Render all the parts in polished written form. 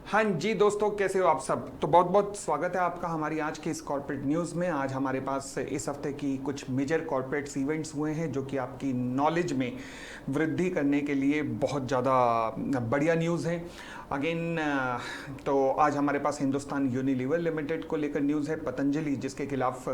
हाँ जी दोस्तों, कैसे हो आप सब। तो बहुत बहुत स्वागत है आपका हमारी आज की इस कॉर्पोरेट न्यूज़ में। आज हमारे पास इस हफ्ते की कुछ मेजर कॉर्पोरेट्स इवेंट्स हुए हैं जो कि आपकी नॉलेज में वृद्धि करने के लिए बहुत ज़्यादा बढ़िया न्यूज़ है। अगेन तो आज हमारे पास हिंदुस्तान यूनिलीवर लिमिटेड को लेकर न्यूज़ है। पतंजलि जिसके खिलाफ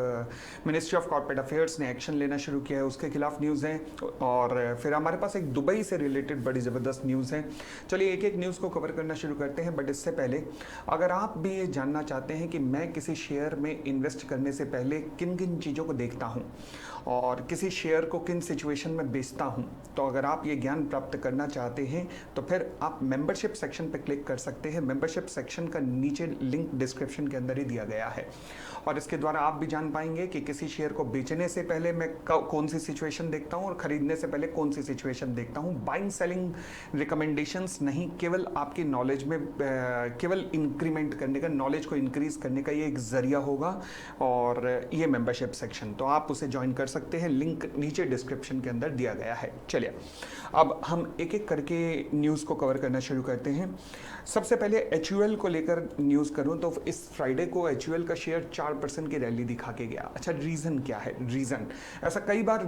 मिनिस्ट्री ऑफ कॉर्पोरेट अफेयर्स ने एक्शन लेना शुरू किया है, उसके खिलाफ न्यूज़ है। और फिर हमारे पास एक दुबई से रिलेटेड बड़ी ज़बरदस्त न्यूज़ है। चलिए एक एक न्यूज़ को कवर करना शुरू करते हैं। बट इससे पहले अगर आप भी ये जानना चाहते हैं कि मैं किसी शेयर में इन्वेस्ट करने से पहले किन किन चीज़ों को देखता हूँ और किसी शेयर को किन सिचुएशन में बेचता हूँ, तो अगर आप ये ज्ञान प्राप्त करना चाहते हैं तो फिर आप मेंबरशिप सेक्शन पर क्लिक कर सकते हैं। मेंबरशिप सेक्शन का नीचे लिंक डिस्क्रिप्शन के अंदर ही दिया गया है और इसके द्वारा आप भी जान पाएंगे कि किसी शेयर को बेचने से पहले मैं कौन सी सिचुएशन देखता हूँ और खरीदने से पहले कौन सी सिचुएशन देखता हूँ। बाइंग सेलिंग रिकमेंडेशंस नहीं, केवल आपकी नॉलेज में केवल इंक्रीमेंट करने का, नॉलेज को इंक्रीज करने का ये एक जरिया होगा। और ये मेंबरशिप सेक्शन तो आप उसे ज्वाइन कर सकते हैं, लिंक नीचे डिस्क्रिप्शन के अंदर दिया गया है। चलिए अब हम एक एक करके न्यूज़ को कवर करना शुरू करते हैं। सबसे पहले HUL को लेकर न्यूज़ करूं तो इस फ्राइडे को HUL का शेयर 4% की रैली दिखा के गया। अच्छा, रीज़न क्या है? रीज़न ऐसा कई बार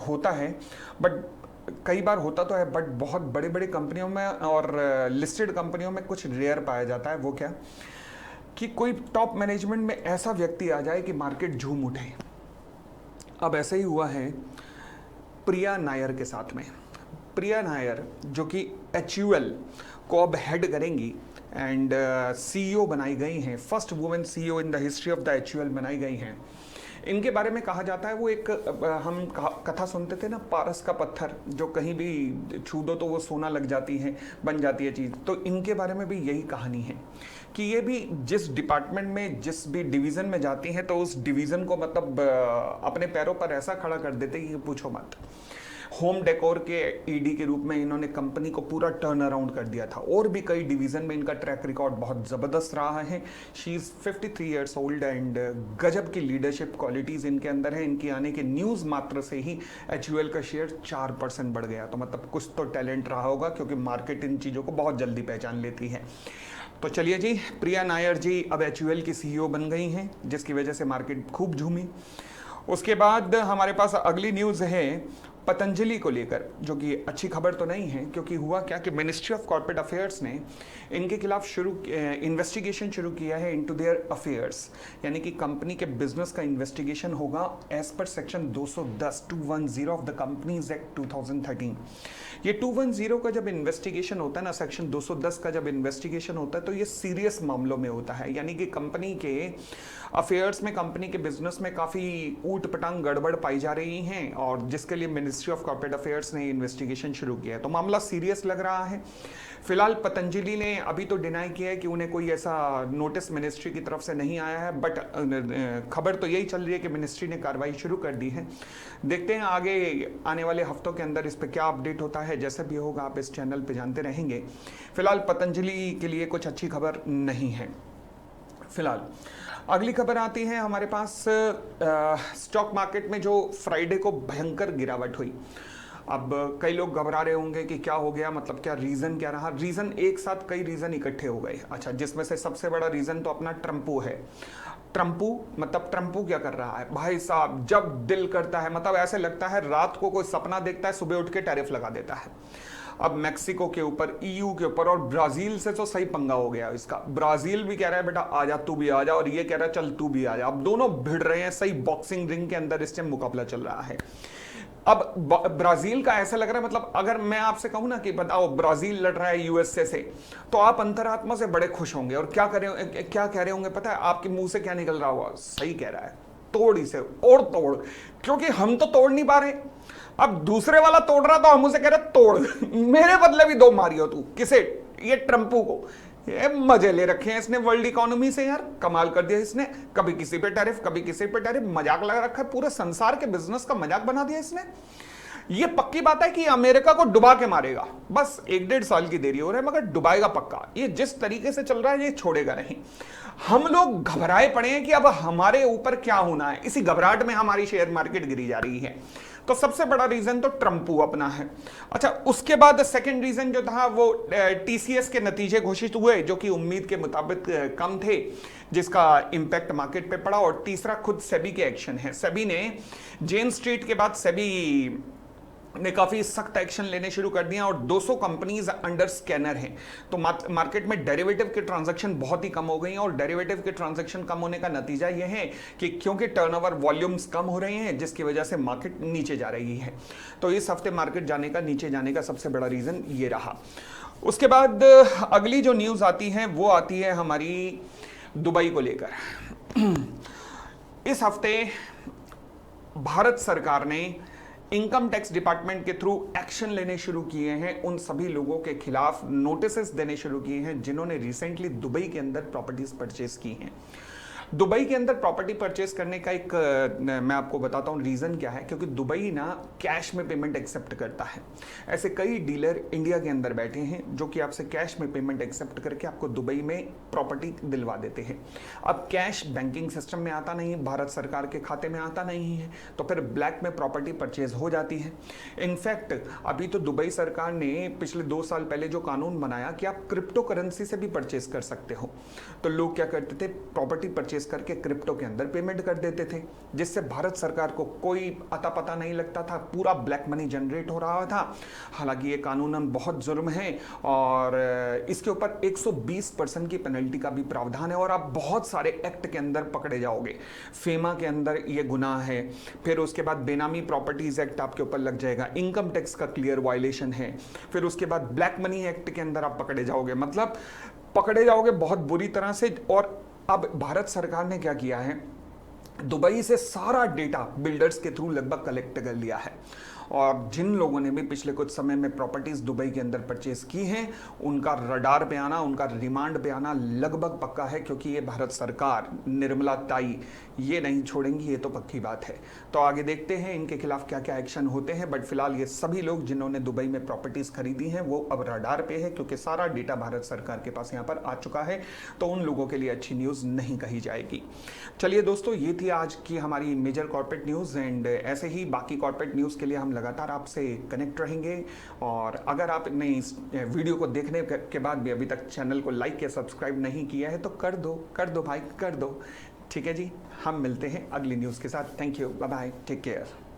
होता है, बट कई बार होता तो है, बट बहुत बड़े बड़े कंपनियों में और लिस्टेड कंपनियों में कुछ रेयर पाया जाता है। वो क्या कि कोई टॉप मैनेजमेंट में ऐसा व्यक्ति आ जाए कि मार्केट झूम उठे। अब ऐसा ही हुआ है प्रिया नायर के साथ में। प्रिया नायर जो कि HUL को अब हेड करेंगी एंड CEO बनाई गई हैं, first women CEO in the history of the HUL बनाई गई हैं। इनके बारे में कहा जाता है वो एक हम कथा सुनते थे ना, पारस का पत्थर जो कहीं भी छू दो तो वो सोना लग जाती है, बन जाती है चीज़। तो इनके बारे में भी यही कहानी है कि ये भी जिस डिपार्टमेंट में, जिस भी डिवीज़न में जाती हैं तो उस डिवीज़न को मतलब अपने पैरों पर ऐसा खड़ा कर देते कि पूछो मत। होम डेकोर के ED के रूप में इन्होंने कंपनी को पूरा टर्न अराउंड कर दिया था और भी कई डिवीज़न में इनका ट्रैक रिकॉर्ड बहुत ज़बरदस्त रहा है। She is 53 years old and गजब की लीडरशिप क्वालिटीज़ इनके अंदर है। इनके आने के न्यूज़ मात्र से ही HUL का शेयर 4% बढ़ गया। तो मतलब कुछ तो टैलेंट रहा होगा, क्योंकि मार्केट इन चीज़ों को बहुत जल्दी पहचान लेती है। तो चलिए जी, प्रिया नायर जी अब HUL की CEO बन गई हैं, जिसकी वजह से मार्केट खूब झूमी। उसके बाद हमारे पास अगली न्यूज़ है पतंजलि को लेकर, जो कि अच्छी खबर तो नहीं है, क्योंकि हुआ क्या कि मिनिस्ट्री ऑफ कॉर्पोरेट अफेयर्स ने इनके खिलाफ इन्वेस्टिगेशन शुरू किया है इनटू देयर अफेयर्स। यानी कि कंपनी के बिजनेस का इन्वेस्टिगेशन होगा as per section 210 of the companies act 2013। ये 210 का जब इन्वेस्टिगेशन होता है ना, सेक्शन 210 का जब इन्वेस्टिगेशन होता है तो ये सीरियस मामलों में होता है। यानी कि कंपनी के अफेयर्स में, कंपनी के बिजनेस में काफ़ी ऊट पटांग गड़बड़ पाई जा रही हैं और जिसके लिए मिनिस्ट्री ऑफ कॉर्पोरेट अफेयर्स ने इन्वेस्टिगेशन शुरू किया है। तो मामला सीरियस लग रहा है। फिलहाल पतंजलि ने अभी तो डिनाई किया है कि उन्हें कोई ऐसा नोटिस मिनिस्ट्री की तरफ से नहीं आया है, बट खबर तो यही चल रही है कि मिनिस्ट्री ने कार्रवाई शुरू कर दी है। देखते हैं आगे आने वाले हफ्तों के अंदर इस पर क्या अपडेट होता है। जैसे भी होगा आप इस चैनल पे जानते रहेंगे। फिलहाल पतंजलि के लिए कुछ अच्छी खबर नहीं है। फिलहाल अगली खबर आती है हमारे पास स्टॉक मार्केट में जो फ्राइडे को भयंकर गिरावट हुई। अब कई लोग घबरा रहे होंगे कि क्या हो गया, मतलब क्या रीज़न क्या रहा। रीज़न एक साथ कई रीज़न इकट्ठे हो गए। अच्छा, जिसमें से सबसे बड़ा रीज़न तो अपना ट्रम्पू है। ट्रम्पू क्या कर रहा है भाई साहब, जब दिल करता है, मतलब ऐसे लगता है रात को कोई सपना देखता है, सुबह उठ के टैरिफ लगा देता है। अब मैक्सिको के ऊपर, EU के ऊपर और ब्राज़ील से तो सही पंगा हो गया इसका। ब्राज़ील भी कह रहा है बेटा आजा, तू भी आजा, और ये कह रहा है चल तू भी आजा। अब दोनों भिड़ रहे हैं, सही बॉक्सिंग रिंग के अंदर इस टाइम मुकाबला चल रहा है। अब ब्राजील का ऐसा लग रहा है, मतलब अगर मैं आपसे कहूं ना कि बताओ ब्राजील लड़ रहा है USA से, तो आप अंतरात्मा से बड़े खुश होंगे और क्या कह रहे होंगे पता है? आपके मुंह से क्या निकल रहा होगा? सही कह रहा है, तोड़ इसे और तोड़, क्योंकि हम तो तोड़ नहीं पा रहे। अब दूसरे वाला तोड़ रहा तो हम उसे कह रहे तोड़ मेरे बदले भी दो मारियो तू। किसे? ये ट्रम्पू को। ये मजे ले रखे हैं इसने वर्ल्ड इकोनॉमी से यार, कमाल कर दिया इसने। कभी किसी पे टैरिफ, कभी किसी पे टैरिफ, मजाक लगा रखा है, पूरे संसार के बिजनेस का मजाक बना दिया इसने। ये पक्की बात है कि अमेरिका को डुबा के मारेगा, बस 1-1.5 साल की देरी हो रहा है, मगर डुबाएगा पक्का। ये जिस तरीके से चल रहा है ये छोड़ेगा नहीं। हम लोग घबराए पड़े हैं कि अब हमारे ऊपर क्या होना है, इसी घबराहट में हमारी शेयर मार्केट गिरी जा रही है। तो सबसे बड़ा रीजन तो ट्रम्पू अपना है। अच्छा, उसके बाद सेकंड रीजन जो था वो टीसीएस के नतीजे घोषित हुए जो कि उम्मीद के मुताबिक कम थे, जिसका इंपैक्ट मार्केट पे पड़ा। और तीसरा खुद सेबी के एक्शन है। सेबी ने जेन स्ट्रीट के बाद सेबी ने काफी सख्त एक्शन लेने शुरू कर दिया और 200 कंपनीज अंडर स्कैनर हैं। तो मार्केट में डेरिवेटिव के ट्रांजैक्शन बहुत ही कम हो गई हैं और डेरिवेटिव के ट्रांजैक्शन कम होने का नतीजा यह है कि क्योंकि टर्नओवर वॉल्यूम्स कम हो रहे हैं, जिसकी वजह से मार्केट नीचे जा रही है। तो इस हफ्ते मार्केट नीचे जाने का सबसे बड़ा रीजन ये रहा। उसके बाद अगली जो न्यूज आती है वो आती है हमारी दुबई को लेकर। इस हफ्ते भारत सरकार ने इनकम टैक्स डिपार्टमेंट के थ्रू एक्शन लेने शुरू किए हैं। उन सभी लोगों के खिलाफ नोटिसेस देने शुरू किए हैं जिन्होंने रिसेंटली दुबई के अंदर प्रॉपर्टीज परचेज की हैं। दुबई के अंदर प्रॉपर्टी परचेज करने का एक मैं आपको बताता हूँ रीज़न क्या है, क्योंकि दुबई ना कैश में पेमेंट एक्सेप्ट करता है। ऐसे कई डीलर इंडिया के अंदर बैठे हैं जो कि आपसे कैश में पेमेंट एक्सेप्ट करके आपको दुबई में प्रॉपर्टी दिलवा देते हैं। अब कैश बैंकिंग सिस्टम में आता नहीं है, भारत सरकार के खाते में आता नहीं है, तो फिर ब्लैक में प्रॉपर्टी परचेज हो जाती है। इनफैक्ट अभी तो दुबई सरकार ने पिछले 2 साल पहले जो कानून बनाया कि आप क्रिप्टो करेंसी से भी परचेज कर सकते हो, तो लोग क्या करते थे, प्रॉपर्टी परचेज करके क्रिप्टो के अंदर पेमेंट कर देते थे, जिससे भारत सरकार को कोई अता पता नहीं लगता था, पूरा ब्लैक मनी जनरेट हो रहा था। हालांकि ये कानूनन बहुत जुर्म है और इसके ऊपर 120% की पेनल्टी का भी प्रावधान है और आप बहुत सारे एक्ट के अंदर पकड़े जाओगे। फेमा के अंदर ये गुनाह है, फिर उसके बाद बेनामी प्रॉपर्टीज एक्ट आपके ऊपर लग जाएगा, इनकम टैक्स का क्लियर वायलेशन है, फिर उसके बाद ब्लैक मनी एक्ट के अंदर आप पकड़े जाओगे, मतलब पकड़े जाओगे बहुत बुरी तरह से। और अब भारत सरकार ने क्या किया है, दुबई से सारा डेटा बिल्डर्स के थ्रू लगभग कलेक्ट कर लिया है और जिन लोगों ने भी पिछले कुछ समय में प्रॉपर्टीज दुबई के अंदर परचेज की हैं, उनका रडार पे आना, उनका रिमांड पे आना लगभग पक्का है, क्योंकि ये भारत सरकार निर्मला ताई ये नहीं छोड़ेंगी, ये तो पक्की बात है। तो आगे देखते हैं इनके खिलाफ क्या क्या एक्शन होते हैं, बट फिलहाल ये सभी लोग जिन्होंने दुबई में प्रॉपर्टीज खरीदी हैं वो अब रडार पे है, क्योंकि सारा डेटा भारत सरकार के पास यहाँ पर आ चुका है। तो उन लोगों के लिए अच्छी न्यूज़ नहीं कही जाएगी। चलिए दोस्तों, ये थी आज की हमारी मेजर कॉर्पोरेट न्यूज़ एंड ऐसे ही बाकी कॉर्पोरेट न्यूज़ के लिए हम लगातार आपसे कनेक्ट रहेंगे। और अगर आपने इस वीडियो को देखने के बाद भी अभी तक चैनल को लाइक या सब्सक्राइब नहीं किया है तो कर दो भाई, कर दो। ठीक है जी, हम मिलते हैं अगली न्यूज़ के साथ। Thank you, bye bye, take care.